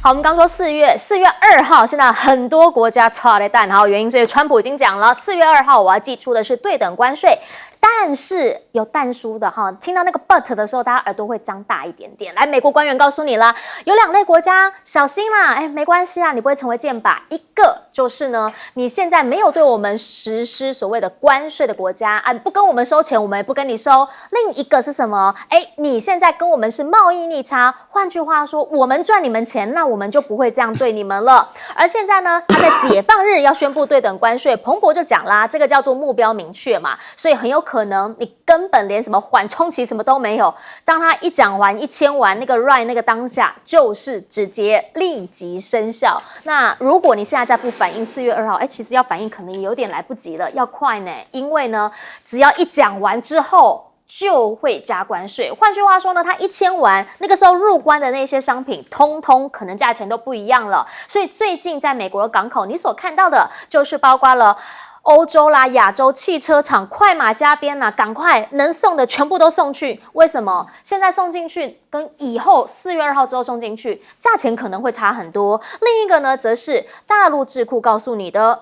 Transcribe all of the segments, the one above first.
好，我们刚说4月2号，现在很多国家炒了蛋，然后原因是川普已经讲了，4月2号我要寄出的是对等关税。但是有但书的哈，听到那个 but 的时候，大家耳朵会张大一点点。来，美国官员告诉你啦，有2类国家小心啦，没关系啊，你不会成为箭靶。一个就是呢，你现在没有对我们实施所谓的关税的国家啊，不跟我们收钱，我们也不跟你收。另一个是什么？你现在跟我们是贸易逆差，换句话说，我们赚你们钱，那我们就不会这样对你们了。而现在呢，他在解放日要宣布对等关税，彭博就讲啦，这个叫做目标明确嘛，所以很有可能你根本连什么缓冲期什么都没有。当他一讲完一签完那个 right 那个当下，就是直接立即生效。那如果你现在再不反应4月2号，其实要反应可能也有点来不及了，要快呢，因为呢，只要一讲完之后。就会加关税。换句话说呢，它一签完，那个时候入关的那些商品，通通可能价钱都不一样了。所以最近在美国的港口，你所看到的就是包括了欧洲啦、亚洲汽车厂快马加鞭啦，赶快能送的全部都送去。为什么？现在送进去跟以后4月2号之后送进去，价钱可能会差很多。另一个呢，则是大陆智库告诉你的，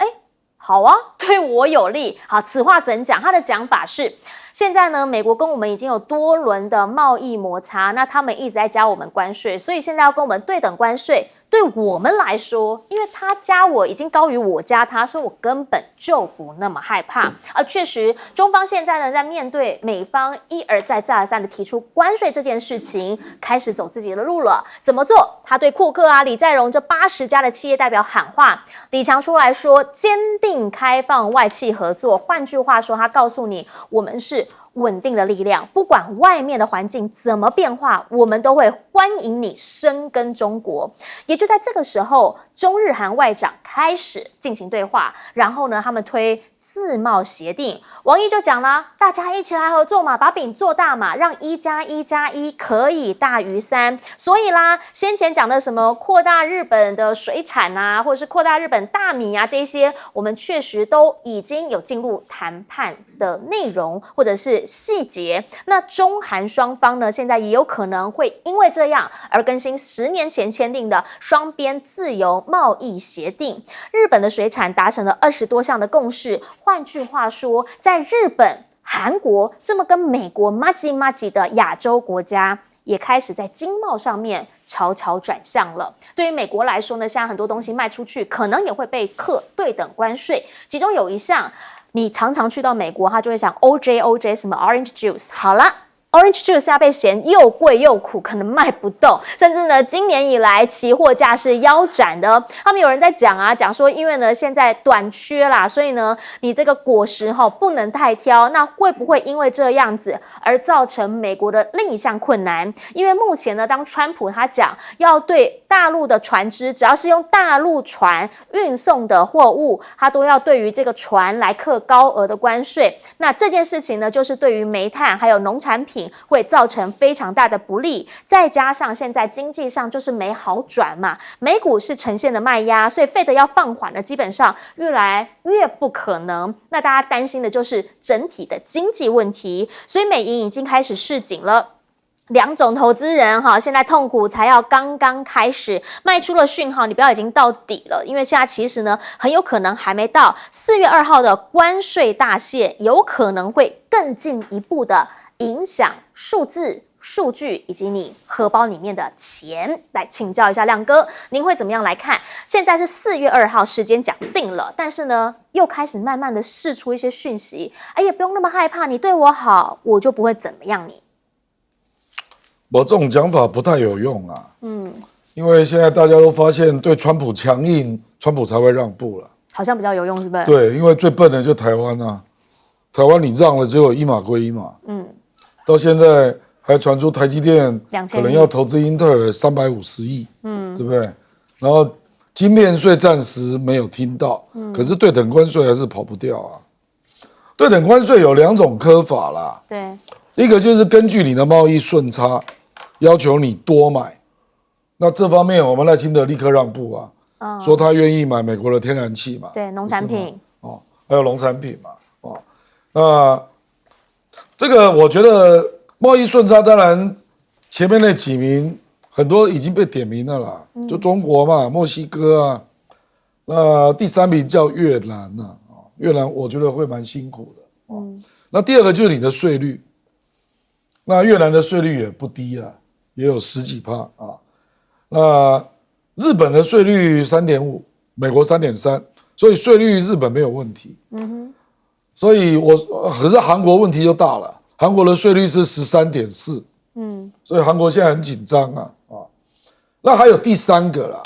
好啊，对我有利。好，此话怎讲？他的讲法是，现在呢，美国跟我们已经有多轮的贸易摩擦，那他们一直在加我们关税，所以现在要跟我们对等关税。对我们来说，因为他加我已经高于我加他，所以我根本就不那么害怕。而确实，中方现在呢，在面对美方一而再再而三的提出关税这件事情，开始走自己的路了。怎么做？他对库克啊、李在镕这80家的企业代表喊话，李强出来说坚定开放外企合作。换句话说，他告诉你，我们是稳定的力量，不管外面的环境怎么变化，我们都会欢迎你深耕中国。也就在这个时候，中日韩外长开始进行对话，然后呢，他们推自贸协定。王毅就讲啦，大家一起来合作嘛，把饼做大嘛，让1+1+1可以大于3。所以啦，先前讲的什么扩大日本的水产啊，或者是扩大日本大米啊，这些我们确实都已经有进入谈判的内容或者是细节。那中韩双方呢，现在也有可能会因为这样而更新10年前签订的双边自由贸易协定。日本的水产达成了20多项的共识。换句话说，在日本、韩国这么跟美国麻吉的亚洲国家，也开始在经贸上面悄悄转向了。对于美国来说呢，现在很多东西卖出去，可能也会被课对等关税。其中有一项，你常常去到美国，他就会想 OJ 什么 Orange Juice。好了。Orange Juice 要被嫌又贵又苦，可能卖不动，甚至呢，今年以来期货价是腰斩的。他们有人在讲说，因为呢现在短缺啦，所以呢你这个果实不能太挑。那会不会因为这样子而造成美国的另一项困难？因为目前呢，当川普他讲要对大陆的船只，只要是用大陆船运送的货物，他都要对于这个船来课高额的关税。那这件事情呢，就是对于煤炭还有农产品会造成非常大的不利，再加上现在经济上就是没好转嘛，美股是呈现的卖压，所以 Fed 要放缓的基本上越来越不可能。那大家担心的就是整体的经济问题，所以美银已经开始示警了。2种投资人现在痛苦才要刚刚开始，卖出了讯号，你不要已经到底了，因为现在其实呢，很有可能还没到4月2号的关税大限，有可能会更进一步的影响数字、数据以及你荷包里面的钱。来请教一下亮哥，您会怎么样来看？现在是4月2号，时间讲定了，但是呢，又开始慢慢的释出一些讯息，也不用那么害怕，你对我好，我就不会怎么样你。我这种讲法不太有用啊，因为现在大家都发现对川普强硬，川普才会让步了，好像比较有用，是不是？对，因为最笨的就台湾啊，台湾你让了，结果一码归一码，到现在还传出台积电可能要投资英特尔350亿，对不对？然后晶片税暂时没有听到，可是对等关税还是跑不掉啊。对等关税有2种科法啦，对，一个就是根据你的贸易顺差，要求你多买。那这方面我们赖清德立刻让步啊，说他愿意买美国的天然气嘛，对，农产品还有农产品嘛，那这个我觉得贸易顺差，当然前面那几名很多已经被点名了啦，就中国嘛，墨西哥啊，那第3名叫越南啊，越南我觉得会蛮辛苦的。那第2个就是你的税率，那越南的税率也不低啊，也有10几%啊。那日本的税率3.5%，美国3.3%，所以税率日本没有问题。所以可是韩国问题就大了，韩国的税率是13.4%。所以韩国现在很紧张啊。那还有第3个啦，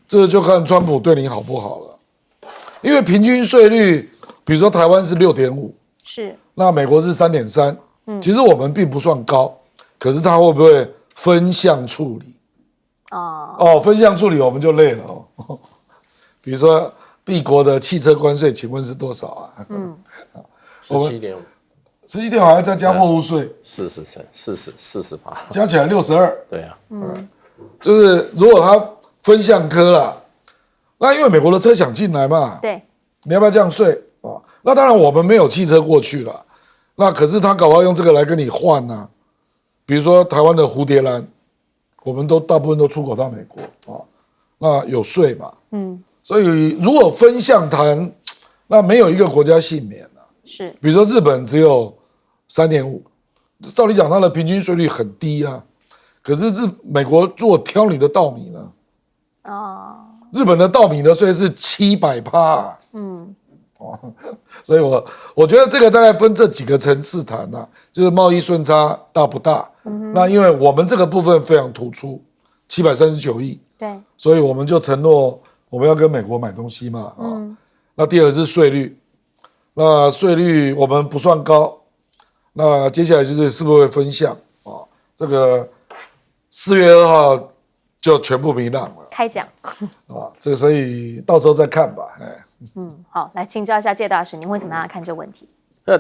这个就看川普对你好不好了。因为平均税率，比如说台湾是6.5%，是，那美国是3.3%，其实我们并不算高，可是它会不会分项处理？分项处理我们就累了哦。比如说敝国的汽车关税，请问是多少啊17.5%。17.5%还要再加货物税40%，加起来62%。对啊，就是如果它分项科啦，那因为美国的车想进来嘛，对，你要不要降税啊？那当然我们没有汽车过去了，那可是他搞不好用这个来跟你换啊。比如说台湾的蝴蝶兰，我们大部分都出口到美国啊，那有税嘛，所以如果分项谈，那没有一个国家幸免啊。是，比如说日本只有3.5%，照理讲它的平均税率很低啊，可是美国如果挑你的稻米呢？日本的稻米的税是700%啊。所以我觉得这个大概分这几个层次谈啊，就是贸易顺差大不大？那因为我们这个部分非常突出，739亿，对，所以我们就承诺我们要跟美国买东西嘛。那第2个是税率，那税率我们不算高，那接下来是不是会分项啊？这个4月2号就全部明朗了，开讲这个所以到时候再看吧。好，来请教一下介大使，您会怎么样看这个问题？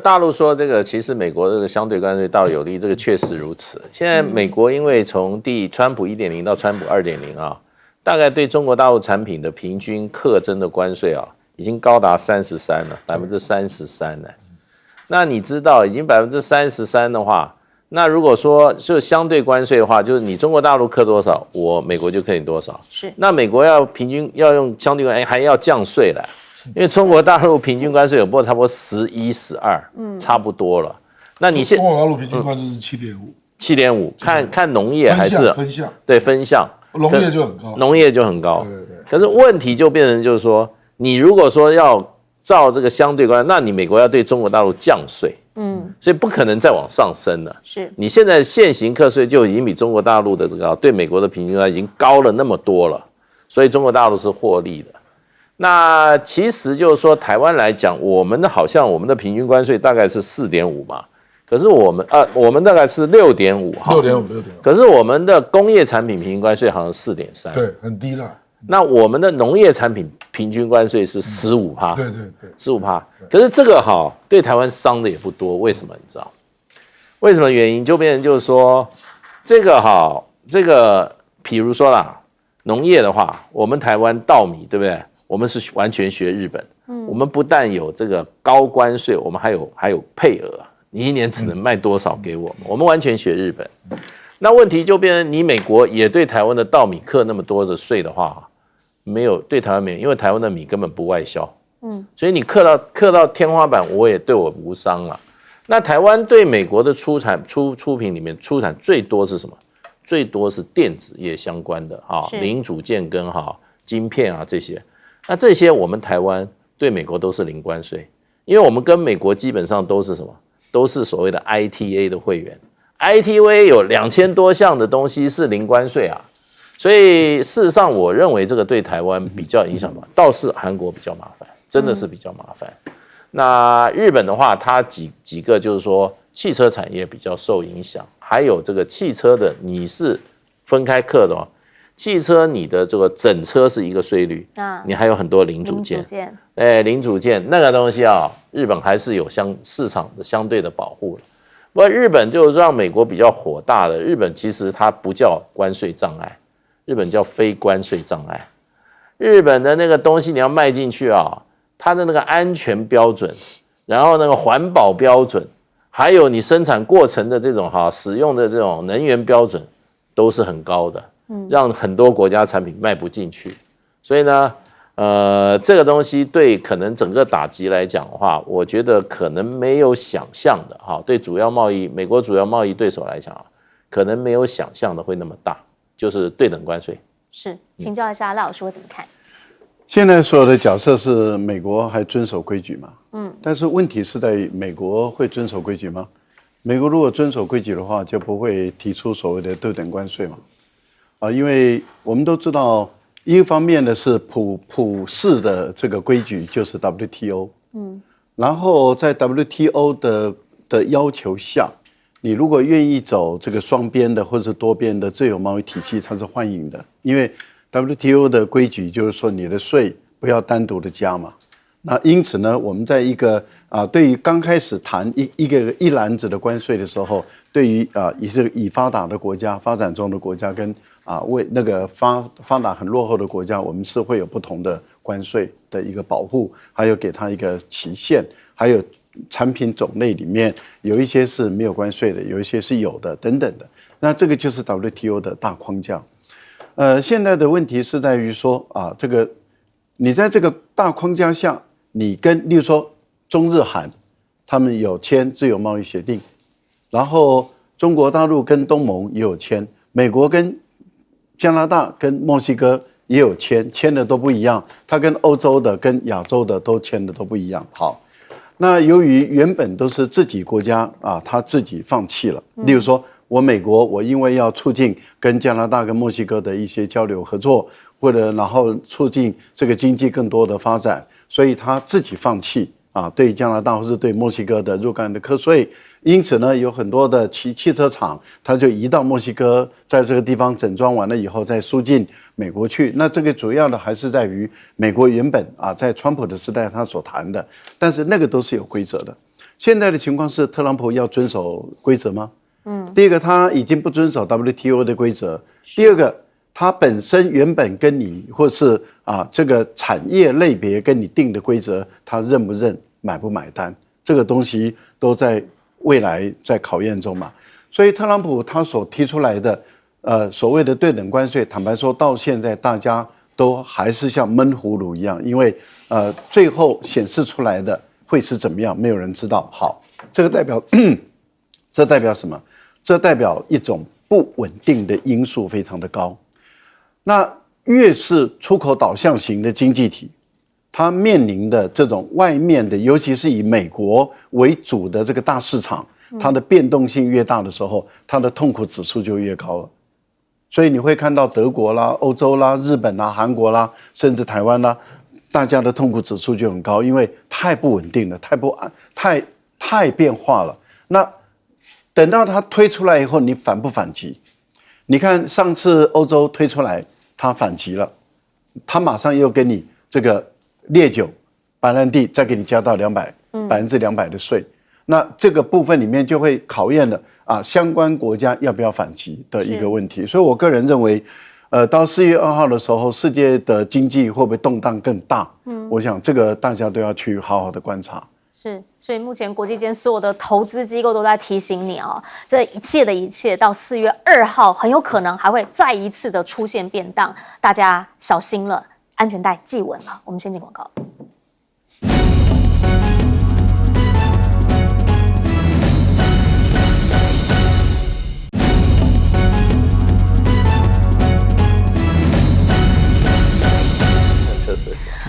大陆说这个其实美国这个相对关税倒有利，这个确实如此。现在美国因为从川普1.0到川普2.0啊，大概对中国大陆产品的平均课征的关税啊，已经高达33%了，33%了。那你知道已经33%的话，那如果说就相对关税的话，就是你中国大陆课多少，美国就课你多少。是。那美国要平均要用相对关税，还要降税了。因为中国大陆平均关税有差不多11、12，差不多了。那你中国大陆平均关税是7.5，看农业还是分项？对，分项，农业就很高，农业就很高。对。可是问题就变成就是说，你如果说要照这个相对关税，那你美国要对中国大陆降税，所以不可能再往上升了。是，你现在现行课税就已经比中国大陆的这个对美国的平均关税已经高了那么多了，所以中国大陆是获利的。那其实就是说，台湾来讲，我们的平均关税大概是4.5嘛，可是我们大概是6.5哈，6.5，可是我们的工业产品平均关税好像4.3，对，很低了。那我们的农业产品平均关税是15%，对，15%。可是这个对台湾伤的也不多，为什么？你知道？为什么原因？就变成就是说，这个比如说啦，农业的话，我们台湾稻米，对不对？我们是完全学日本，我们不但有这个高关税，我们还有配额，你1年只能卖多少给我们，我们完全学日本。那问题就变成你美国也对台湾的稻米课那么多的税的话，没有对台湾没有，因为台湾的米根本不外销，所以你课到天花板，我也对我无伤了。那台湾对美国的出品里面出产最多是什么？最多是电子业相关的零组件跟晶片啊这些。那这些我们台湾对美国都是零关税，因为我们跟美国基本上都是什么？都是所谓的 ITA 的会员 ，ITA 有2000多项的东西是零关税啊，所以事实上我认为这个对台湾比较影响吧，倒是韩国比较麻烦，真的是比较麻烦。那日本的话，它几个就是说汽车产业比较受影响，还有这个汽车的你是分开课的哦。汽车你的这个整车是一个税率，你还有很多零组件，零组件那个东西日本还是有市场的相对的保护了。不过日本就让美国比较火大的，日本其实它不叫关税障碍，日本叫非关税障碍。日本的那个东西你要卖进去它的那个安全标准，然后那个环保标准，还有你生产过程的这种使用的这种能源标准都是很高的。让很多国家产品卖不进去。所以呢，这个东西对可能整个打击来讲的话，我觉得可能没有想象的哈，对美国主要贸易对手来讲啊，可能没有想象的会那么大，就是对等关税。是，请教一下赖老师会怎么看？现在所有的假设是美国还遵守规矩嘛？但是问题是在于美国会遵守规矩吗？美国如果遵守规矩的话，就不会提出所谓的对等关税嘛？因为我们都知道，一方面的是普世的这个规矩就是 WTO，然后在 WTO 的要求下，你如果愿意走这个双边的或是多边的自由贸易体系，它是欢迎的，因为 WTO 的规矩就是说你的税不要单独的加嘛。那因此呢，我们在一个对于刚开始谈一篮子的关税的时候，对于以发达的国家、发展中的国家跟为那个发达很落后的国家，我们是会有不同的关税的一个保护，还有给它一个期限，还有产品种类里面有一些是没有关税的，有一些是有的等等的。那这个就是 WTO 的大框架。现在的问题是在于说这个你在这个大框架下，你例如说中日韩，他们有签自由贸易协定，然后中国大陆跟东盟也有签，美国跟加拿大跟墨西哥也有签的都不一样，它跟欧洲的跟亚洲的都签的都不一样。好，那由于原本都是自己国家他自己放弃了，例如说美国，我因为要促进跟加拿大跟墨西哥的一些交流合作，或者然后促进这个经济更多的发展，所以他自己放弃对加拿大或是对墨西哥的若干的课税，因此呢，有很多的汽车厂，他就移到墨西哥，在这个地方整装完了以后，再输进美国去。那这个主要的还是在于美国原本在川普的时代他所谈的，但是那个都是有规则的。现在的情况是，特朗普要遵守规则吗？第一个，他已经不遵守 WTO 的规则；第二个，他本身原本跟你或是这个产业类别跟你定的规则，他认不认、买不买单，这个东西都在未来在考验中嘛。所以特朗普他所提出来的所谓的对等关税，坦白说到现在大家都还是像闷葫芦一样，因为最后显示出来的会是怎么样，没有人知道。好，这个代表这代表什么？这代表一种不稳定的因素非常的高。那越是出口导向型的经济体，它面临的这种外面的，尤其是以美国为主的这个大市场，它的变动性越大的时候，它的痛苦指数就越高了。所以你会看到德国啦、欧洲啦、日本啦、韩国啦，甚至台湾啦，大家的痛苦指数就很高，因为太不稳定了，太变化了。那等到它推出来以后，你反不反击？你看上次欧洲推出来，它反击了，它马上又给你这个烈酒、白兰地再给你加到200%的税。那这个部分里面就会考验了相关国家要不要反击的一个问题。所以我个人认为，到4月2号的时候，世界的经济会不会动荡更大？我想这个大家都要去好好的观察。是，所以目前国际间所有的投资机构都在提醒你这一切到4月2号很有可能还会再一次的出现变动，大家小心了，安全带系稳了。我们先进广告。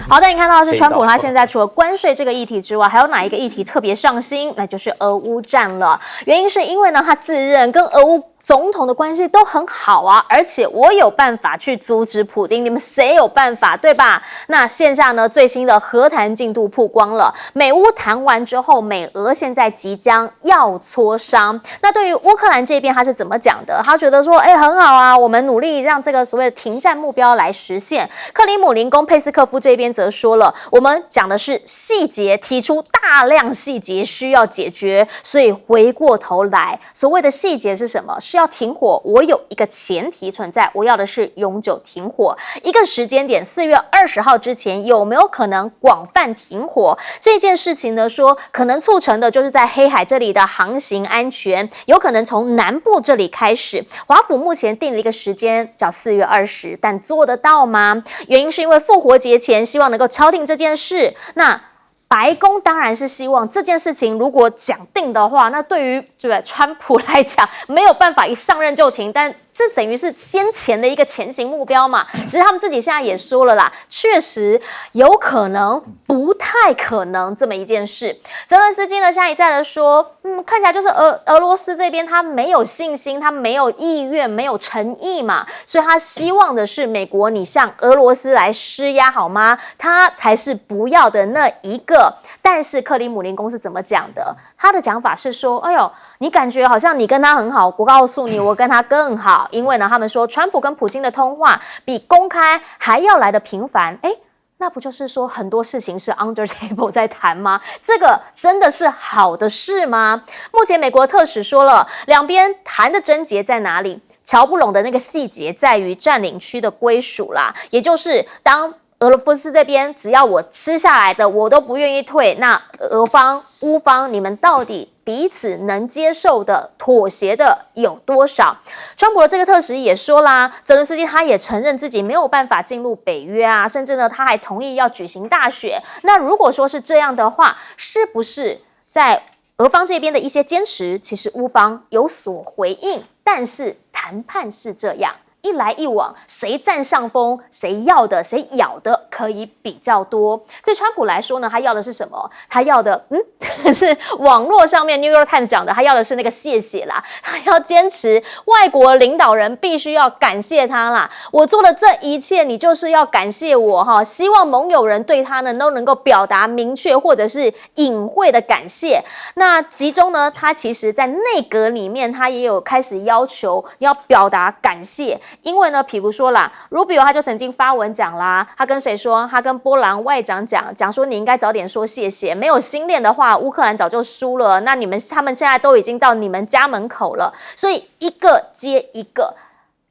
好的，你看到的是川普，他现在除了关税这个议题之外，还有哪一个议题特别上心？那就是俄乌战了。原因是因为呢，他自认跟俄乌总统的关系都很好而且我有办法去阻止普丁，你们谁有办法，对吧？那线下呢，最新的和谈进度曝光了，美乌谈完之后，美俄现在即将要磋商。那对于乌克兰这边，他是怎么讲的？他觉得说，很好我们努力让这个所谓的停战目标来实现。克里姆林宫佩斯科夫这边则说了，我们讲的是细节，提出大量细节需要解决，所以回过头来，所谓的细节是什么？是是要停火，我有一个前提存在，我要的是永久停火。一个时间点，4月20号之前有没有可能广泛停火？这件事情呢，说可能促成的就是在黑海这里的航行安全，有可能从南部这里开始。华府目前定了一个时间叫4月20，但做得到吗？原因是因为复活节前希望能够敲定这件事。那白宫当然是希望这件事情如果讲定的话，那对于川普来讲没有办法一上任就停，但这等于是先前的一个前行目标嘛。只是他们自己现在也说了啦，确实有可能不太可能这么一件事。泽伦斯基呢，现在一再的说，看起来就是俄罗斯这边他没有信心，他没有意愿，没有诚意嘛，所以他希望的是美国你向俄罗斯来施压好吗？他才是不要的那一个。但是克里姆林宫是怎么讲的？他的讲法是说，哎呦，你感觉好像你跟他很好，我告诉你，我跟他更好。因为呢，他们说川普跟普京的通话比公开还要来得频繁。那不就是说很多事情是 under table 在谈吗？这个真的是好的事吗？目前美国特使说了，两边谈的症结在哪里？瞧不拢的那个细节在于占领区的归属啦，也就是当俄罗斯这边只要我吃下来的，我都不愿意退。那俄方、乌方，你们到底彼此能接受的、妥协的有多少？川普的这个特使也说啦，泽伦斯基他也承认自己没有办法进入北约啊，甚至呢他还同意要举行大选。那如果说是这样的话，是不是在俄方这边的一些坚持，其实乌方有所回应？但是谈判是这样。一来一往，谁占上风，谁要的、谁咬的可以比较多。对川普来说呢，他要的是什么？他要的，是网络上面 New York Times 讲的，他要的是那个谢谢啦。他要坚持外国领导人必须要感谢他啦。我做的这一切，你就是要感谢我哈。希望盟友人对他呢都能够表达明确或者是隐晦的感谢。那其中呢，他其实在内阁里面，他也有开始要求要表达感谢。因为呢，比如说啦 ，Rubio 他就曾经发文讲啦，他跟谁说？他跟波兰外长讲说，你应该早点说谢谢。没有心链的话，乌克兰早就输了。那他们现在都已经到你们家门口了，所以一个接一个。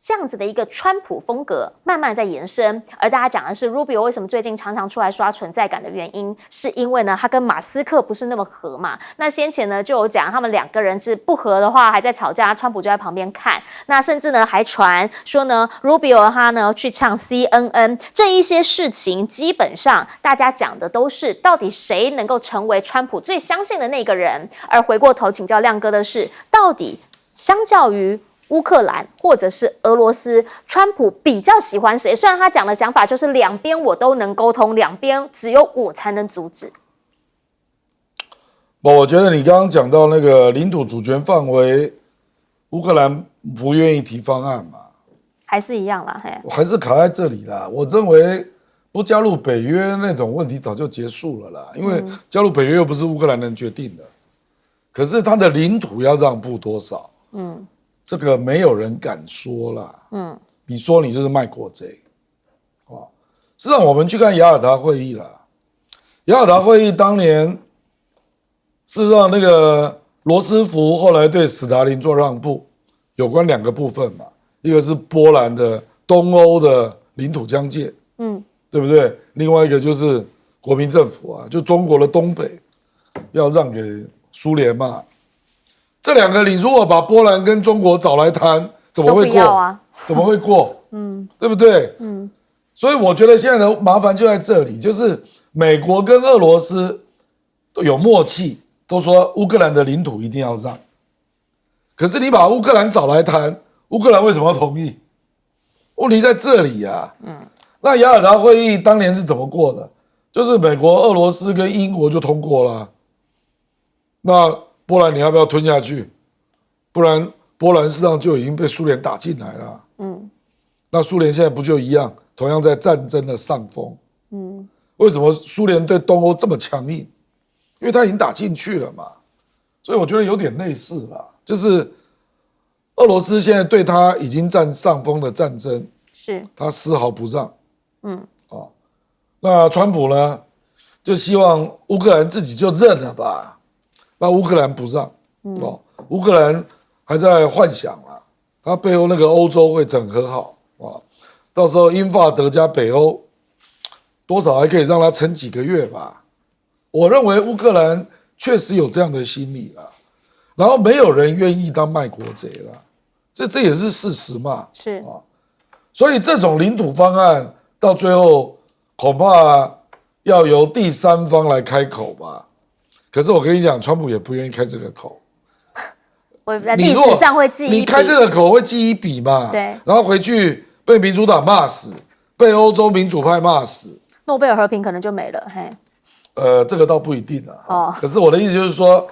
这样子的一个川普风格慢慢在延伸，而大家讲的是 Rubio 为什么最近常常出来刷存在感的原因，是因为呢他跟马斯克不是那么合嘛。那先前呢就有讲他们两个人是不合的话还在吵架，川普就在旁边看。那甚至呢还传说呢 Rubio 他呢去唱 CNN， 这一些事情基本上大家讲的都是到底谁能够成为川普最相信的那个人。而回过头请教亮哥的是，到底相较于乌克兰或者是俄罗斯，川普比较喜欢谁？虽然他讲的讲法就是两边我都能沟通，两边只有我才能阻止。我觉得你刚刚讲到那个领土主权范围，乌克兰不愿意提方案嘛，还是一样啦，我还是卡在这里啦。我认为不加入北约那种问题早就结束了啦，因为加入北约又不是乌克兰能决定的，可是他的领土要让步多少？这个没有人敢说啦。你说你就是卖国贼，事实上我们去看雅尔达会议啦，雅尔达会议当年，事实上那个罗斯福后来对斯大林做让步，有关两个部分嘛，一个是波兰的东欧的领土疆界，对不对？另外一个就是国民政府啊，就中国的东北要让给苏联嘛。这两个，你如果把波兰跟中国找来谈，怎么会过？怎么会过？对不对？所以我觉得现在的麻烦就在这里，就是美国跟俄罗斯都有默契，都说乌克兰的领土一定要让。可是你把乌克兰找来谈，乌克兰为什么要同意？问题在这里啊。那雅尔达会议当年是怎么过的？就是美国、俄罗斯跟英国就通过了。那波兰你要不要吞下去？不然波兰事实上就已经被苏联打进来了。那苏联现在不就一样，同样在战争的上风。为什么苏联对东欧这么强硬？因为他已经打进去了嘛。所以我觉得有点类似啦，就是俄罗斯现在对他已经占上风的战争，是他丝毫不让。那川普呢，就希望乌克兰自己就认了吧。那乌克兰不让，乌克兰还在幻想啦，他背后那个欧洲会整合好啊，到时候英法德加北欧多少还可以让他撑几个月吧。我认为乌克兰确实有这样的心理了，然后没有人愿意当卖国贼了，这也是事实嘛。是啊，所以这种领土方案到最后恐怕要由第三方来开口吧。可是我跟你讲，川普也不愿意开这个口。我在历史上会记一笔，你开这个口会记一笔嘛？对，然后回去被民主党骂死，被欧洲民主派骂死，诺贝尔和平可能就没了。嘿，这个倒不一定啊。哦，可是我的意思就是说，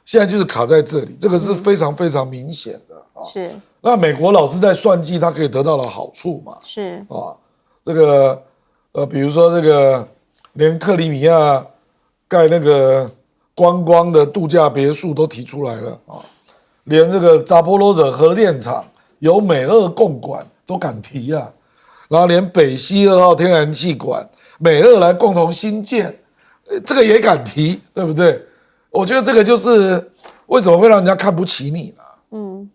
现在就是卡在这里，这个是非常非常明显的啊。是，那美国老是在算计，他可以得到的好处嘛？是啊，这个比如说这个连克里米亚盖那个观光的度假别墅都提出来了啊。连这个扎波罗热核电厂由美俄共管都敢提啊，然后连北溪2号天然气管美俄来共同兴建，这个也敢提，对不对？我觉得这个就是为什么会让人家看不起你呢？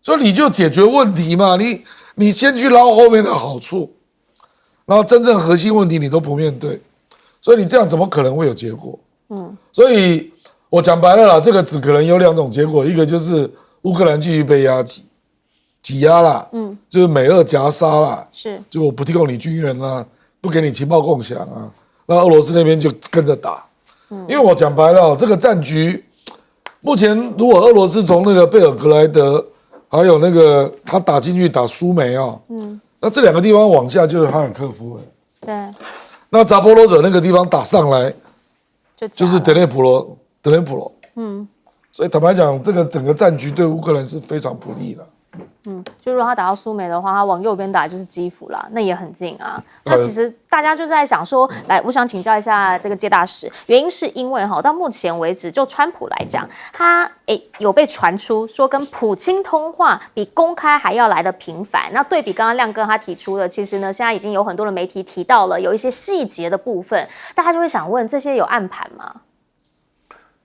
所以你就解决问题嘛，你先去捞后面的好处，然后真正核心问题你都不面对，所以你这样怎么可能会有结果？所以我讲白了啦，这个只可能有2种结果，一个就是乌克兰继续被挤压啦，就是美俄夹杀啦，是，就我不提供你军援啦，不给你情报共享啊，那俄罗斯那边就跟着打，因为我讲白了，这个战局目前如果俄罗斯从那个贝尔格莱德还有那个他打进去打苏梅啊，那这2个地方往下就是哈尔科夫了，对，那扎波罗热那个地方打上来就是德涅普罗。所以坦白讲，这个整个战局对乌克兰是非常不利的。就如果他打到苏梅的话，他往右边打就是基辅啦，那也很近啊。那其实大家就在想说，来，我想请教一下这个介大使，原因是因为到目前为止，就川普来讲，他有被传出说跟普京通话比公开还要来得频繁。那对比刚刚亮哥他提出的，其实呢，现在已经有很多的媒体提到了有一些细节的部分，大家就会想问，这些有暗盘吗？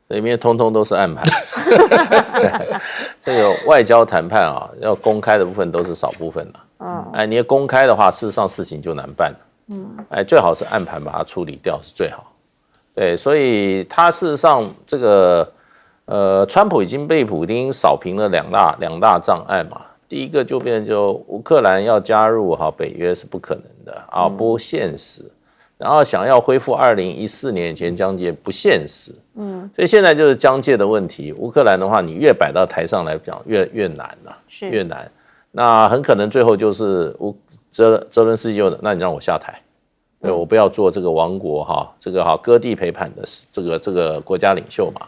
里面通通都是暗盘，这个外交谈判啊，要公开的部分都是少部分的。你要公开的话，事实上事情就难办了。最好是暗盘把它处理掉是最好。对，所以他事实上这个川普已经被普丁扫平了两大障碍嘛。第一个就变成就乌克兰要加入北约是不可能的啊，不现实。然后想要恢复2014年以前疆界不现实，所以现在就是疆界的问题。乌克兰的话，你越摆到台上来讲，越难了，越难。那很可能最后就是泽伦斯基那你让我下台，对，我不要做这个亡国这个割地赔款的这个国家领袖嘛。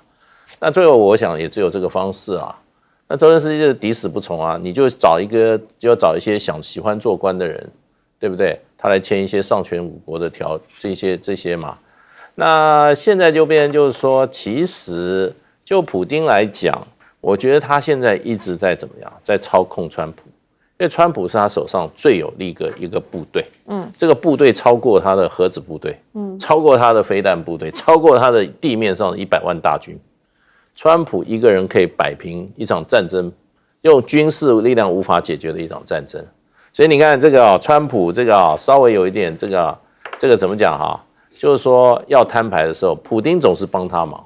那最后我想也只有这个方式啊。那泽伦斯基就是抵死不从啊，你就找一些喜欢做官的人，对不对？他来签一些丧权辱国的这些嘛，那现在就变成就是说，其实就普丁来讲，我觉得他现在一直在怎么样，在操控川普，因为川普是他手上最有力的一个部队，这个部队超过他的核子部队，超过他的飞弹部队，超过他的地面上的100万大军，川普一个人可以摆平一场战争，用军事力量无法解决的一场战争。所以你看这个川普这个稍微有一点这个怎么讲就是说要摊牌的时候，普丁总是帮他忙。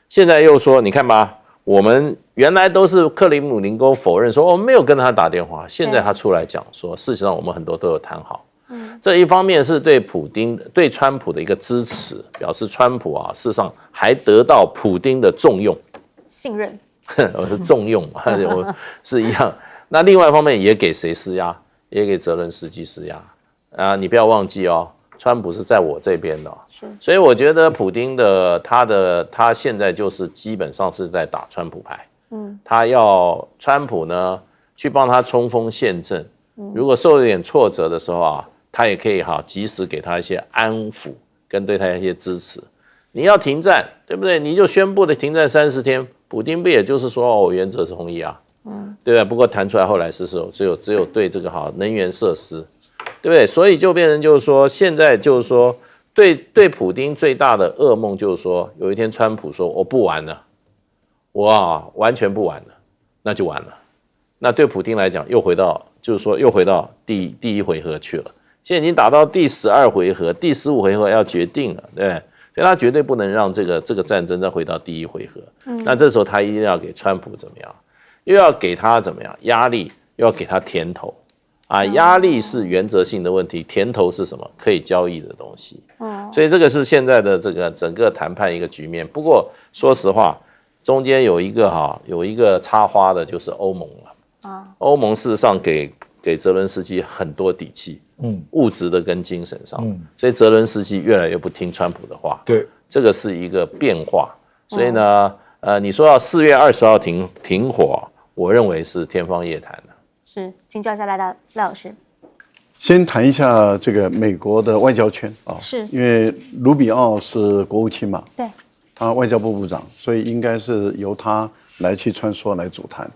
现在又说你看吧，我们原来都是克里姆林宫否认说我们没有跟他打电话，现在他出来讲说，事实上我们很多都有谈好。这一方面是对川普的一个支持，表示川普事实上还得到普丁的重用、信任。我是重用嘛，是一样。那另外一方面也给谁施压？也给泽伦斯基施压啊！你不要忘记川普是在我这边的，所以我觉得普丁他现在就是基本上是在打川普牌，他要川普呢去帮他冲锋陷阵，如果受了点挫折的时候他也可以及时给他一些安抚，跟对他一些支持。你要停战，对不对？你就宣布的停战30天，普丁不也就是说我原则同意对不对？不过谈出来后来是说只有对这个能源设施，对不对？所以就变成就是说，现在就是说对普丁最大的噩梦就是说，有一天川普说我不玩了，我完全不玩了，那就完了。那对普丁来讲，又回到第一回合去了。现在已经打到第12回合，第15回合要决定了，对，所以他绝对不能让这个战争再回到第一回合。那这时候他一定要给川普怎么样？又要给他怎么样压力，又要给他甜头啊！压力是原则性的问题，甜头是什么？可以交易的东西。所以这个是现在的这个整个谈判一个局面。不过说实话，中间有一个插花的，就是欧盟了。欧盟事实上给泽伦斯基很多底气，物质的跟精神上，所以泽伦斯基越来越不听川普的话。对，这个是一个变化。所以呢，你说要4月20号停火，我认为是天方夜谭的。是，请教一下赖老师。先谈一下这个美国的外交圈啊，是因为卢比奥是国务卿嘛，对，他外交部部长，所以应该是由他来去穿梭来主谈。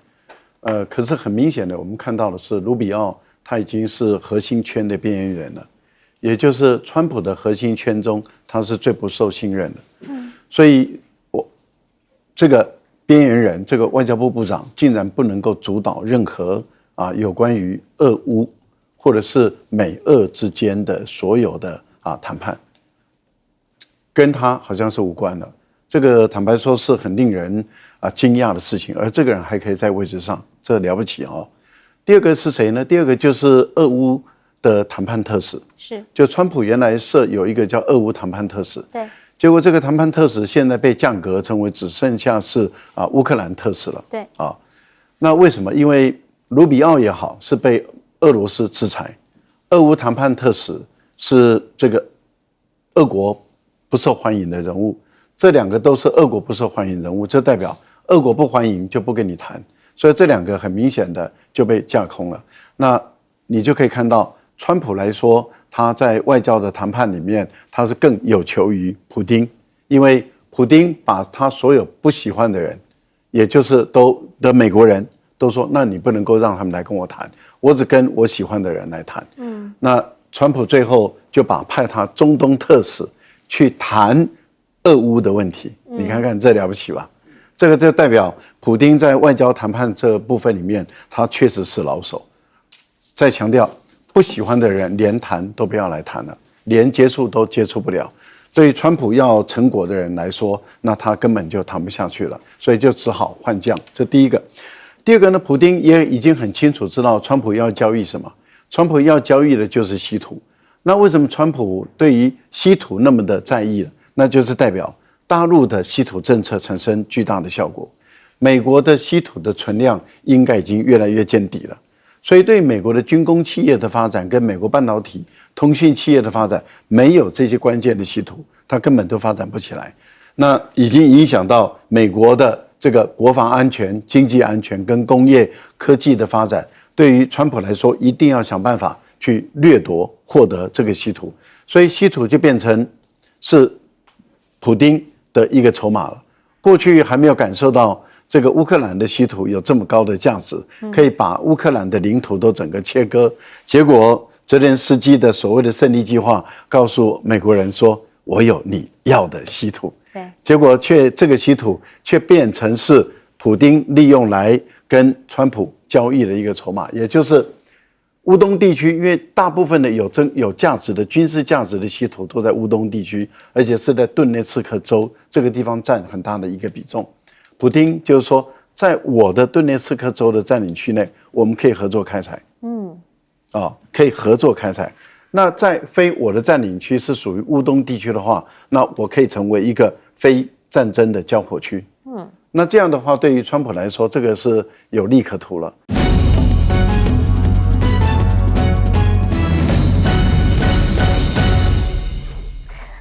可是很明显的，我们看到的是卢比奥他已经是核心圈的边缘人了，也就是川普的核心圈中，他是最不受信任的。所以这个边缘人，这个外交部部长竟然不能够主导任何有关于俄乌或者是美俄之间的所有的谈判，跟他好像是无关的。这个坦白说是很令人惊讶的事情，而这个人还可以在位置上，这了不起哦。第二个是谁呢？第二个就是俄乌的谈判特使，是，就川普原来有一个叫俄乌谈判特使，对，结果这个谈判特使现在被降格，成为只剩下是乌克兰特使了，对，那为什么？因为卢比奥也好是被俄罗斯制裁，俄乌谈判特使是这个俄国不受欢迎的人物，这两个都是俄国不受欢迎人物，这代表俄国不欢迎就不跟你谈，所以这两个很明显的就被架空了。那你就可以看到，川普来说，他在外交的谈判里面，他是更有求于普丁，因为普丁把他所有不喜欢的人，也就是的美国人都说，那你不能够让他们来跟我谈，我只跟我喜欢的人来谈。那川普最后就派他中东特使去谈俄乌的问题，你看看这了不起吧？这个就代表普丁在外交谈判这部分里面，他确实是老手。再强调，不喜欢的人连谈都不要来谈了，连接触都接触不了。对于川普要成果的人来说，那他根本就谈不下去了，所以就只好换将。这第一个。第二个呢，普丁也已经很清楚知道川普要交易什么，川普要交易的就是稀土。那为什么川普对于稀土那么的在意呢？那就是代表大陆的稀土政策产生巨大的效果，美国的稀土的存量应该已经越来越见底了。所以对美国的军工企业的发展跟美国半导体、通讯企业的发展，没有这些关键的稀土，它根本都发展不起来。那已经影响到美国的这个国防安全、经济安全跟工业科技的发展。对于川普来说，一定要想办法去掠夺、获得这个稀土，所以稀土就变成是普丁的一个筹码了。过去还没有感受到这个乌克兰的稀土有这么高的价值，可以把乌克兰的领土都整个切割。结果泽连斯基的所谓的胜利计划告诉美国人说：“我有你要的稀土。”结果这个稀土却变成是普丁利用来跟川普交易的一个筹码，也就是乌东地区，因为大部分的有价值的军事价值的稀土都在乌东地区，而且是在顿涅茨克州这个地方占很大的一个比重。普丁就是说，在我的顿涅茨克州的占领区内，我们可以合作开采，可以合作开采。那在非我的占领区是属于乌东地区的话，那我可以成为一个非战争的交火区。那这样的话，对于川普来说，这个是有利可图了。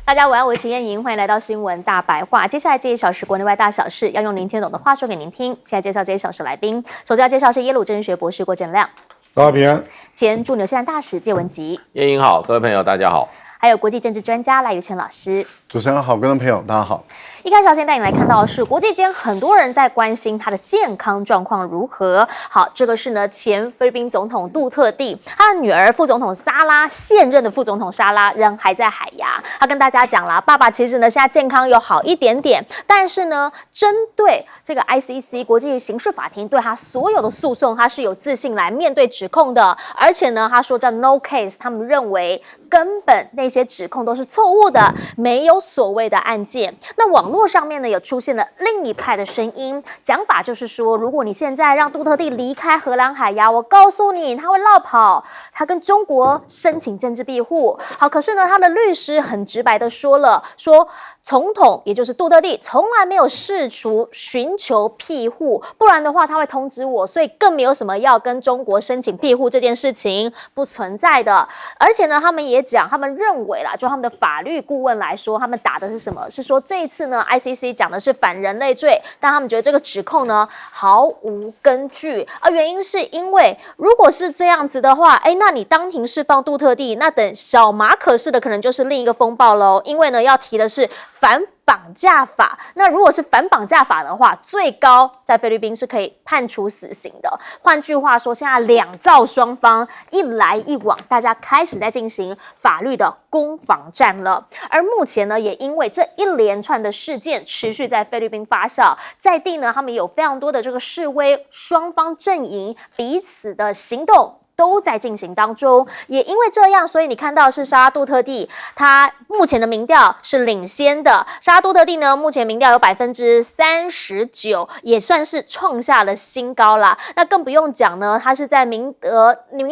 大家晚安，我是陈燕莹，欢迎来到新闻大白话。接下来这1小时国内外大小事，要用您听懂的话说给您听。现在介绍这1小时来宾，首先要介绍是耶鲁政治学博士郭正亮，大家平安。前驻纽西兰大使谢文吉，燕莹好，各位朋友大家好。还有国际政治专家赖宇谦老师。主持人好，观众朋友大家好。一开始要先带你来看到的是，国际间很多人在关心他的健康状况如何。好，这个是呢前菲律宾总统杜特地，他的女儿副总统莎拉，现任的副总统莎拉人还在海牙。他跟大家讲啦，爸爸其实呢现在健康有好一点点，但是呢，针对这个 ICC 国际刑事法庭对他所有的诉讼，他是有自信来面对指控的。而且呢，他说叫 no case， 他们认为根本那些指控都是错误的，没有所谓的案件。那网络上面呢，也出现了另一派的声音，讲法就是说，如果你现在让杜特地离开荷兰海牙，我告诉你，他会落跑，他跟中国申请政治庇护。好，可是呢，他的律师很直白的说了，说总统也就是杜特地从来没有试图寻求庇护，不然的话他会通知我，所以更没有什么要跟中国申请庇护这件事情不存在的。而且呢，他们也讲，他们认为啦，就他们的法律顾问来说，他们打的是什么？是说这一次呢 ，ICC 讲的是反人类罪，但他们觉得这个指控呢毫无根据。原因是因为如果是这样子的话，那你当庭释放杜特地，那等小马可仕的可能就是另一个风暴喽。因为呢，要提的是反绑架法，那如果是反绑架法的话，最高在菲律宾是可以判处死刑的。换句话说，现在两造双方一来一往，大家开始在进行法律的攻防战了。而目前呢，也因为这一连串的事件持续在菲律宾发酵，在地呢，他们有非常多的这个示威，双方阵营彼此的行动都在进行当中，也因为这样，所以你看到是莎拉杜特地，他目前的民调是领先的。莎拉杜特地呢，目前民调有39%，也算是创下了新高啦。那更不用讲呢，他是在明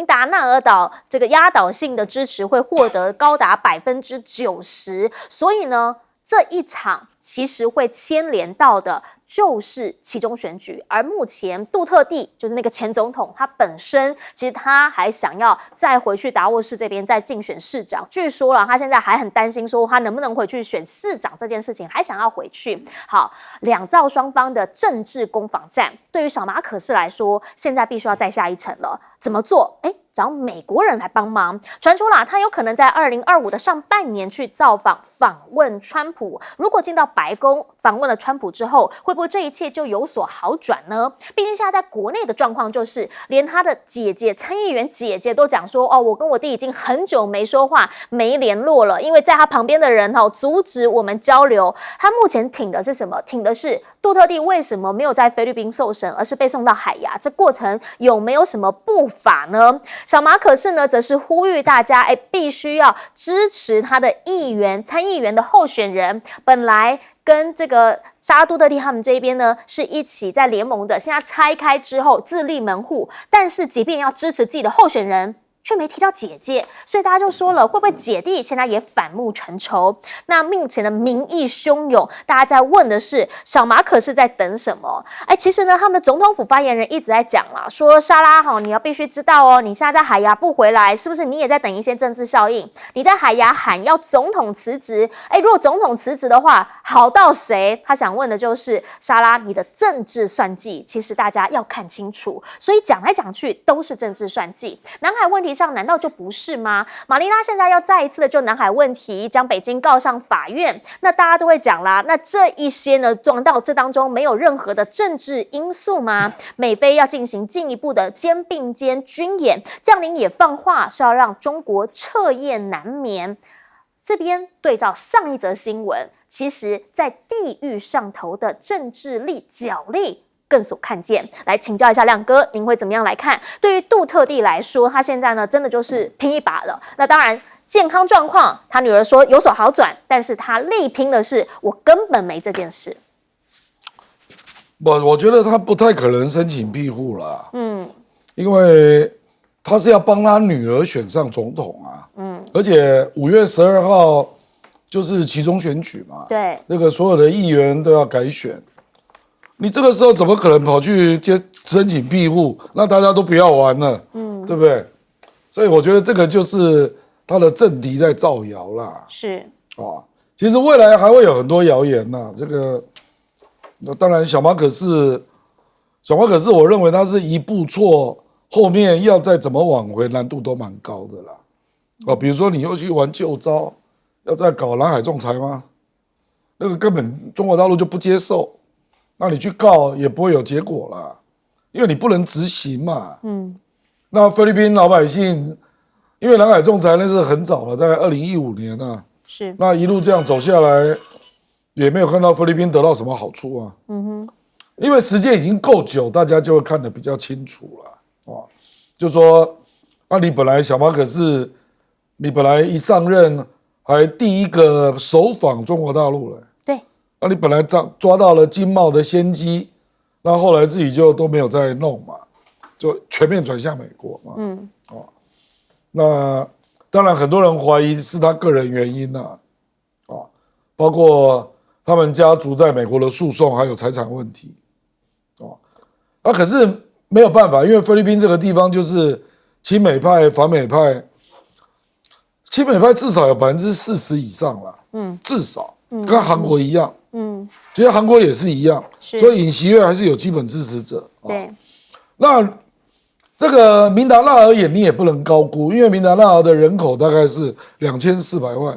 达纳尔岛这个压倒性的支持会获得高达90%，所以呢，这一场其实会牵连到的就是期中选举，而目前杜特地就是那个前总统，他本身其实他还想要再回去达沃市这边再竞选市长，据说了他现在还很担心说他能不能回去选市长这件事情，还想要回去。好，两造双方的政治攻防战，对于小马可仕来说，现在必须要再下一层了。怎么做？找美国人来帮忙。传出啦，他有可能在2025的上半年去造访访问川普。如果进到白宫访问了川普之后，会不会这一切就有所好转呢？毕竟现在在国内的状况就是，连他的姐姐参议员姐姐都讲说，我跟我弟已经很久没说话、没联络了，因为在他旁边的人阻止我们交流。他目前挺的是什么？挺的是杜特地为什么没有在菲律宾受审，而是被送到海牙？这过程有没有什么不法呢？小马可仕呢，则是呼吁大家，必须要支持他的参议员的候选人。本来跟这个莎拉杜特地他们这边呢是一起在联盟的，现在拆开之后自立门户，但是即便要支持自己的候选人，却没提到姐姐，所以大家就说了，会不会姐弟现在也反目成仇？那目前的民意汹涌，大家在问的是小马可仕在等什么？其实呢，他们的总统府发言人一直在讲啦，说莎拉你要必须知道哦，你现在在海牙不回来，是不是你也在等一些政治效应？你在海牙喊要总统辞职，如果总统辞职的话，好到谁？他想问的就是莎拉，你的政治算计，其实大家要看清楚。所以讲来讲去都是政治算计。南海问题上难道就不是吗？马尼拉现在要再一次的就南海问题将北京告上法院，那大家都会讲啦，那这一些呢，撞到这当中没有任何的政治因素吗？美菲要进行进一步的肩并肩军演，将领也放话是要让中国彻夜难眠。这边对照上一则新闻，其实在地狱上头的政治力角力更所看见。来请教一下亮哥，您会怎么样来看？对于杜特地来说，他现在呢真的就是拼一把了。那当然健康状况，他女儿说有所好转，但是他力拼的是我根本没这件事。我觉得他不太可能申请庇护啦，因为他是要帮他女儿选上总统啊，而且5月12号就是期中选举嘛，对，那个所有的议员都要改选。你这个时候怎么可能跑去申请庇护？那大家都不要玩了，对不对？所以我觉得这个就是他的政敌在造谣啦。是其实未来还会有很多谣言呐。这个，那当然小马可仕，我认为他是一步错，后面要再怎么挽回难度都蛮高的啦。比如说你又去玩旧招，要再搞南海仲裁吗？那个根本中国大陆就不接受，那你去告也不会有结果啦，因为你不能执行嘛。那菲律宾老百姓，因为南海仲裁那是很早了，大概2015年啊，是那一路这样走下来，也没有看到菲律宾得到什么好处啊。因为时间已经够久，大家就会看得比较清楚了。就说，你本来小马可仕，你本来一上任还第一个首访中国大陆了。对。你本来抓到了经贸的先机，那后来自己就都没有再弄嘛，就全面转向美国嘛。那当然很多人怀疑是他个人原因呐，包括他们家族在美国的诉讼还有财产问题。可是没有办法，因为菲律宾这个地方就是亲美派、反美派，亲美派至少有40%以上了，至少跟韩国一样，其实韩国也是一样，所以尹锡悦还是有基本支持者。对，那这个明达纳尔也你也不能高估，因为明达纳尔的人口大概是2400万，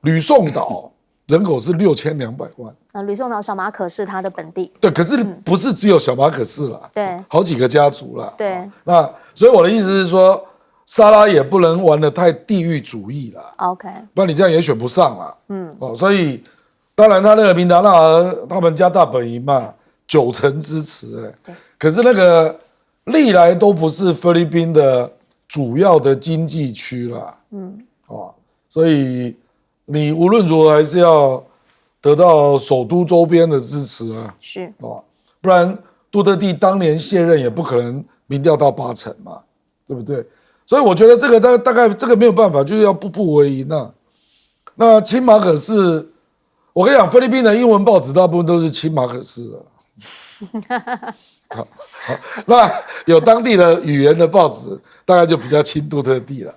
吕宋岛人口是6200万。吕宋岛小马可是他的本地。对，可是不是只有小马可仕啦，对，好几个家族啦。对，那所以我的意思是说，沙拉也不能玩得太地域主义啦。OK， 不然你这样也选不上啦。所以当然他那个明达纳尔他们家大本营嘛，9成支持对，可是那个历来都不是菲律宾的主要的经济区啦。所以你无论如何还是要得到首都周边的支持啊，是不然杜特地当年卸任也不可能民调到8成嘛，对不对？所以我觉得这个大概这个没有办法，就是要步步为营啊。那亲马可仕，我跟你讲，菲律宾的英文报纸大部分都是亲马可仕的。好，那有当地的语言的报纸，大概就比较亲杜特地了。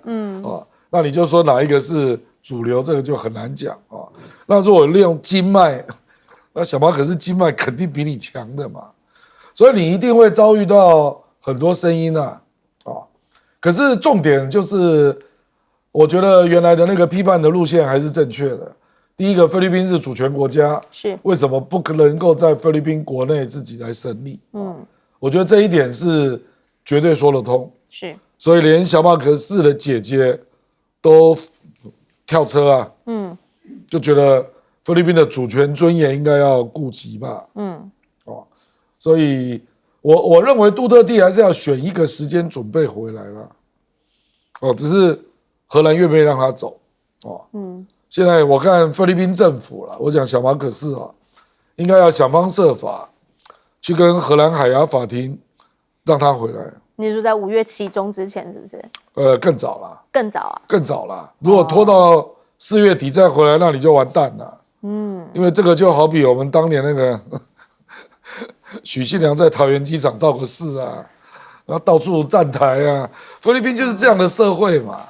那你就说哪一个是主流，这个就很难讲啊。那如果利用经脉，那小马可仕经脉肯定比你强的嘛，所以你一定会遭遇到很多声音啊。可是重点就是，我觉得原来的那个批判的路线还是正确的。第一个，菲律宾是主权国家，是为什么不能够在菲律宾国内自己来审理？我觉得这一点是绝对说得通。是，所以连小马可仕的姐姐都跳车啊，就觉得菲律宾的主权尊严应该要顾及吧，所以我认为杜特地还是要选一个时间准备回来了，只是荷兰愿不愿意让他走，现在我看菲律宾政府了，我讲小马可仕应该要想方设法去跟荷兰海牙法庭让他回来。你是说在5月期中之前是不是？更早啦，更早啊，更早啦。如果拖到4月底再回来，那你就完蛋了。因为这个就好比我们当年那个许信良在桃园机场造个势啊，然后到处站台啊，菲律宾就是这样的社会嘛。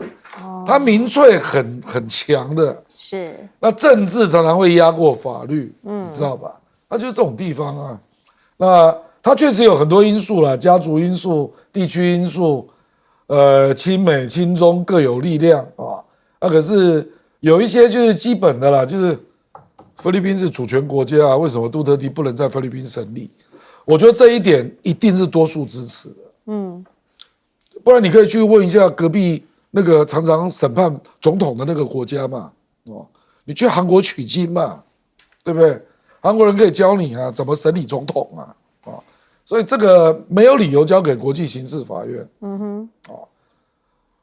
他民粹很强的，是。那政治常常会压过法律，你知道吧？他就是这种地方啊。那它确实有很多因素啦，家族因素、地区因素，亲美、亲中各有力量啊。可是有一些就是基本的啦，就是菲律宾是主权国家啊，为什么杜特地不能在菲律宾审理？我觉得这一点一定是多数支持的。不然你可以去问一下隔壁那个常常审判总统的那个国家嘛，你去韩国取经嘛，对不对？韩国人可以教你啊，怎么审理总统啊。所以这个没有理由交给国际刑事法院。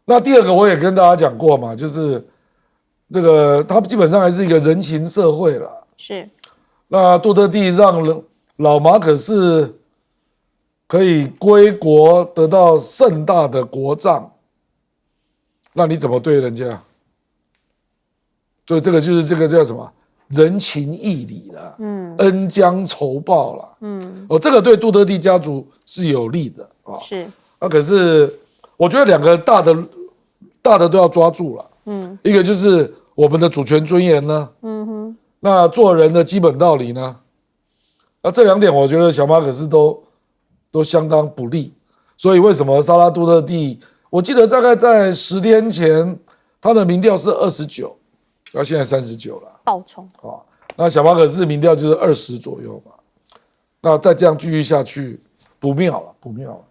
那第二个我也跟大家讲过嘛，就是这个它基本上还是一个人情社会啦。是。那杜特地让老马可仕可以归国，得到盛大的国葬，那你怎么对人家？所以这个就是这个叫什么？人情义理了，恩将仇报了，这个对杜特地家族是有利的啊。是，可是我觉得两个大的都要抓住了，一个就是我们的主权尊严呢，那做人的基本道理呢，那这两点我觉得小马可仕都相当不利，所以为什么沙拉杜特地，我记得大概在10天前，他的民调是29。到现在39了，爆冲那小马可仕民调就是20左右嘛，那再这样继续下去，不妙了。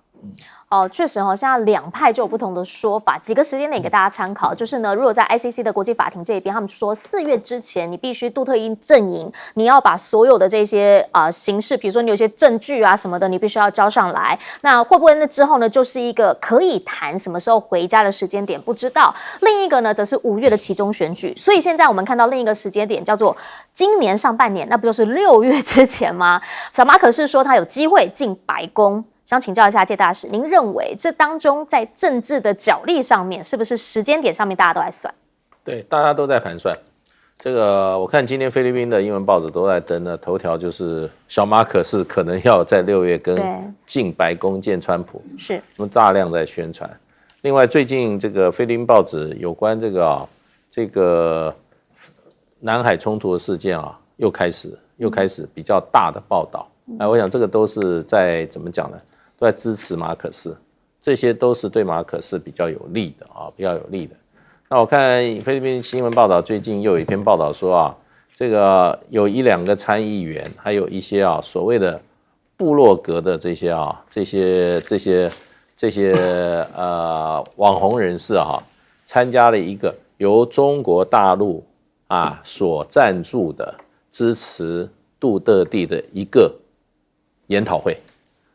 哦，确实哦，现在两派就有不同的说法，几个时间点给大家参考。就是呢，如果在 ICC 的国际法庭这一边，他们说4月之前，你必须杜特伊阵营，你要把所有的这些形式，比如说你有些证据啊什么的，你必须要交上来。那会不会那之后呢，就是一个可以谈什么时候回家的时间点？不知道。另一个呢，则是5月的期中选举。所以现在我们看到另一个时间点叫做今年上半年，那不就是6月之前吗？小马可仕说他有机会进白宫。想请教一下介大使，您认为这当中在政治的角力上面，是不是时间点上面大家都在算？对，大家都在盘算。这个我看今天菲律宾的英文报纸都在登的头条，就是小马可仕可能要在6月跟进白宫见川普，是，那么大量在宣传。另外，最近这个菲律宾报纸有关这个南海冲突的事件啊，又开始比较大的报道。我想这个都是在怎么讲呢？都在支持马可仕，这些都是对马可仕比较有利的啊，比较有利的。那我看菲律宾新闻报道，最近又有一篇报道说啊，这个有1-2个参议员，还有一些所谓的部落格的这些网红人士参加了一个由中国大陆所赞助的支持杜特地的一个研讨会。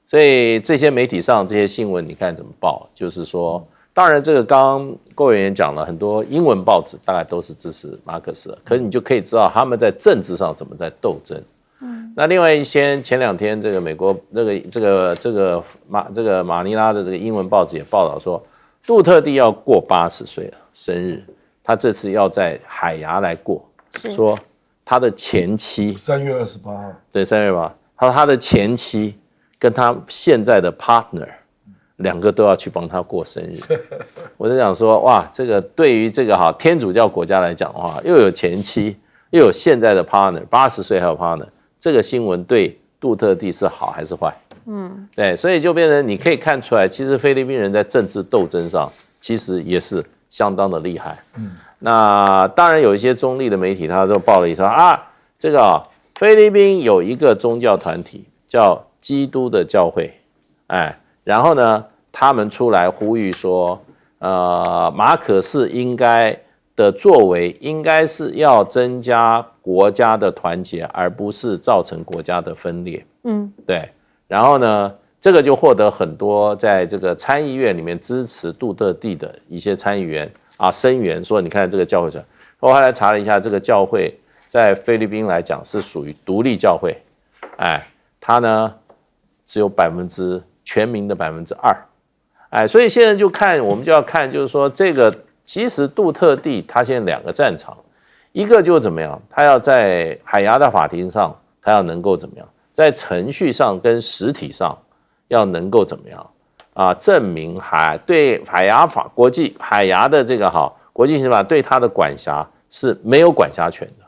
所以这些媒体上这些新闻你看怎么报，就是说当然这个刚刚郭委员讲了很多英文报纸大概都是支持马可仕，可是你就可以知道他们在政治上怎么在斗争。那另外一些前2天这个美国马尼拉的这个英文报纸也报道说，杜特地要过80岁了生日，他这次要在海牙来过，说他的前妻3月28号，对，3月8号，他的前妻跟他现在的 partner 2个都要去帮他过生日。我就想说，哇，这个对于这个天主教国家来讲的话，又有前妻，又有现在的 partner，80岁还有 partner， 这个新闻对杜特地是好还是坏？对，所以就变成你可以看出来，其实菲律宾人在政治斗争上其实也是相当的厉害。那当然有一些中立的媒体，他都报了一说这个菲律宾有一个宗教团体叫基督的教会，然后呢，他们出来呼吁说，马可仕应该的作为应该是要增加国家的团结，而不是造成国家的分裂。对。然后呢，这个就获得很多在这个参议院里面支持杜特地的一些参议员声援说，你看这个教会，我后来查了一下，这个教会在菲律宾来讲是属于独立教会，它呢只有全民的2%，所以现在我们就要看，就是说这个其实杜特地他现在2个战场，一个就怎么样，他要在海牙的法庭上，他要能够怎么样，在程序上跟实体上要能够怎么样证明对海牙的这个国际刑法对他的管辖是没有管辖权的，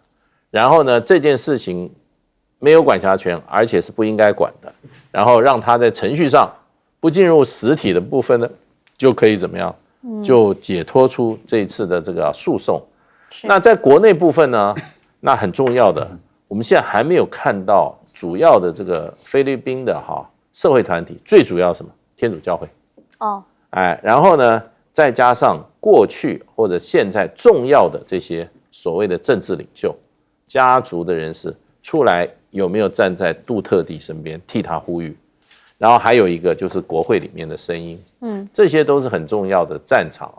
然后呢这件事情没有管辖权，而且是不应该管的，然后让他在程序上不进入实体的部分呢，就可以怎么样，就解脱出这一次的这个诉讼。那在国内部分呢，那很重要的，我们现在还没有看到主要的这个菲律宾的社会团体，最主要什么？天主教会。然后呢，再加上过去或者现在重要的这些所谓的政治领袖、家族的人士出来，有没有站在杜特地身边替他呼吁？然后还有一个就是国会里面的声音，这些都是很重要的战场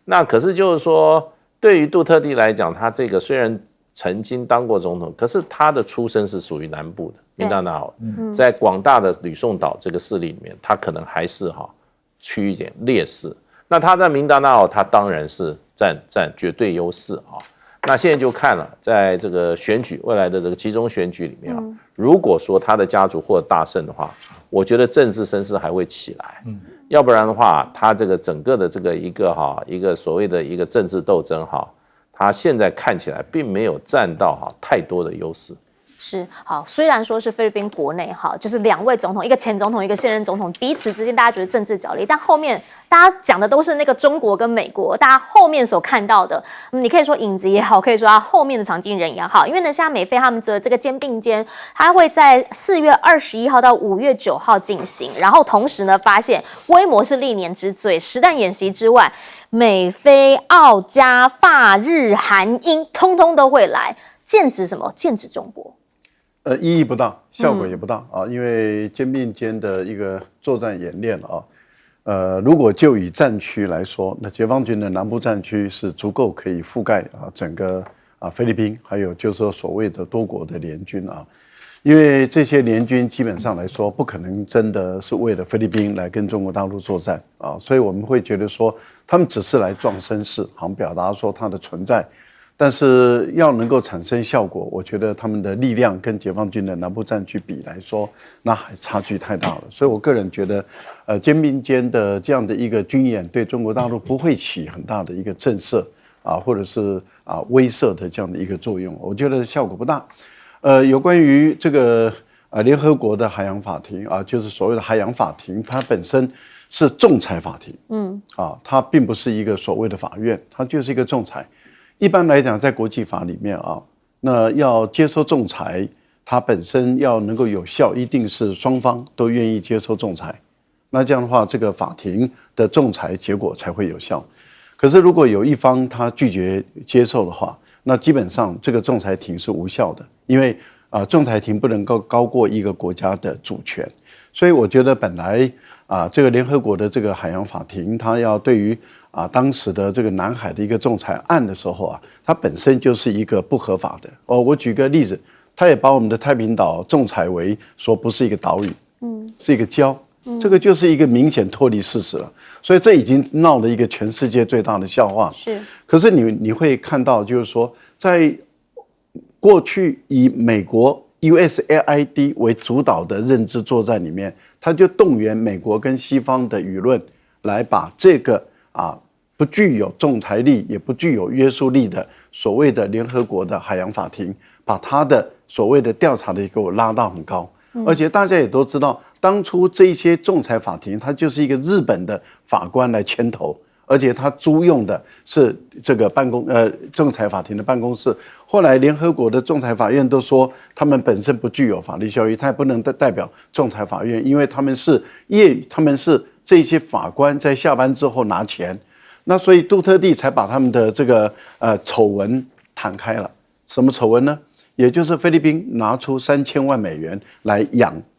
那可是就是说，对于杜特地来讲，他这个虽然曾经当过总统，可是他的出身是属于南部的民达纳奥，在广大的吕宋岛这个势力里面，他可能还是趋一点劣势。那他在民达纳奥，他当然是占绝对优势那现在就看了，在这个选举未来的这个期中选举里面如果说他的家族获得大胜的话，我觉得政治声势还会起来。要不然的话，他这个整个的这个一个所谓的一个政治斗争他现在看起来并没有占到太多的优势。是好，虽然说是菲律宾国内哈，就是2位总统，一个前总统，一个现任总统，彼此之间大家觉得政治角力，但后面大家讲的都是那个中国跟美国，大家后面所看到的，你可以说影子也好，可以说他后面的藏镜人也好，因为呢，现在美菲他们的这个肩并肩，它会在4月21号到5月9号进行，然后同时呢，发现规模是历年之最，实弹演习之外，美菲、澳、加、法、日、韩、英，通通都会来，剑指什么？剑指中国。意义不大，效果也不大啊，因为肩并肩的一个作战演练啊，如果就以战区来说，那解放军的南部战区是足够可以覆盖整个菲律宾，还有就是说所谓的多国的联军啊，因为这些联军基本上来说不可能真的是为了菲律宾来跟中国大陆作战啊，所以我们会觉得说他们只是来壮声势，好像表达说它的存在。但是要能够产生效果，我觉得他们的力量跟解放军的南部战区比来说，那还差距太大了。所以我个人觉得，肩并肩的这样的一个军演，对中国大陆不会起很大的一个震慑或者是威慑的这样的一个作用。我觉得效果不大。有关于这个联合国的海洋法庭就是所谓的海洋法庭，它本身是仲裁法庭，它并不是一个所谓的法院，它就是一个仲裁。一般来讲，在国际法里面那要接受仲裁，它本身要能够有效，一定是双方都愿意接受仲裁。那这样的话，这个法庭的仲裁结果才会有效。可是如果有一方他拒绝接受的话，那基本上这个仲裁庭是无效的，因为仲裁庭不能够高过一个国家的主权。所以我觉得本来这个联合国的这个海洋法庭，它要对于当时的这个南海的一个仲裁案的时候它本身就是一个不合法的。我举个例子，他也把我们的太平岛仲裁为说不是一个岛屿，是一个礁，这个就是一个明显脱离事实了。所以这已经闹了一个全世界最大的笑话。是，可是你会看到，就是说，在过去以美国 USAID 为主导的认知作战里面，他就动员美国跟西方的舆论来把这个不具有仲裁力也不具有约束力的所谓的联合国的海洋法庭，把它的所谓的调查的给我拉到很高。而且大家也都知道，当初这些仲裁法庭它就是一个日本的法官来牵头，而且他租用的是这个仲裁法庭的办公室。后来联合国的仲裁法院都说他们本身不具有法律效力，他也不能代表仲裁法院，因为他们是这些法官在下班之后拿钱。那所以杜特地才把他们的这个丑闻摊开了。什么丑闻呢？也就是菲律宾拿出3000万美元来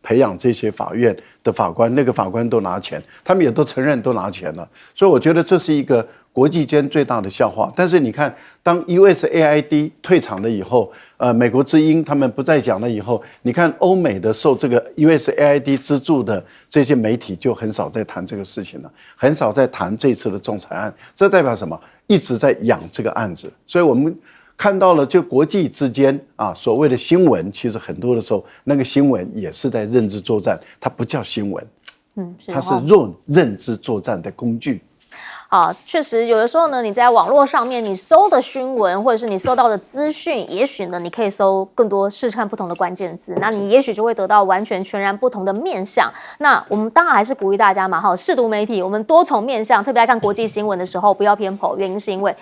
培养这些法院的法官，那个法官都拿钱，他们也都承认都拿钱了。所以我觉得这是一个国际间最大的笑话。但是你看，当 USAID 退场了以后，美国之音他们不再讲了以后，你看欧美的受这个 USAID 资助的这些媒体就很少在谈这个事情了，很少在谈这次的仲裁案。这代表什么？一直在养这个案子。所以我们看到了，就国际之间所谓的新闻，其实很多的时候，那个新闻也是在认知作战，它不叫新闻，它是认知作战的工具。确实有的时候呢，你在网络上面你搜的新闻，或者是你搜到的资讯，也许呢你可以搜更多试看不同的关键字，那你也许就会得到完全全然不同的面向。那我们当然还是鼓励大家嘛，试读媒体，我们多重面向，特别在看国际新闻的时候不要偏颇，原因是因为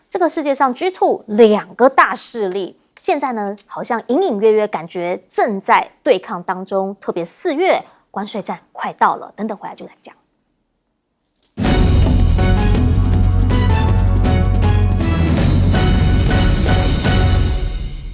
这个世界上 G2 2个大势力，现在呢好像隐隐约约感觉正在对抗当中，特别4月关税战快到了，等等回来就来讲。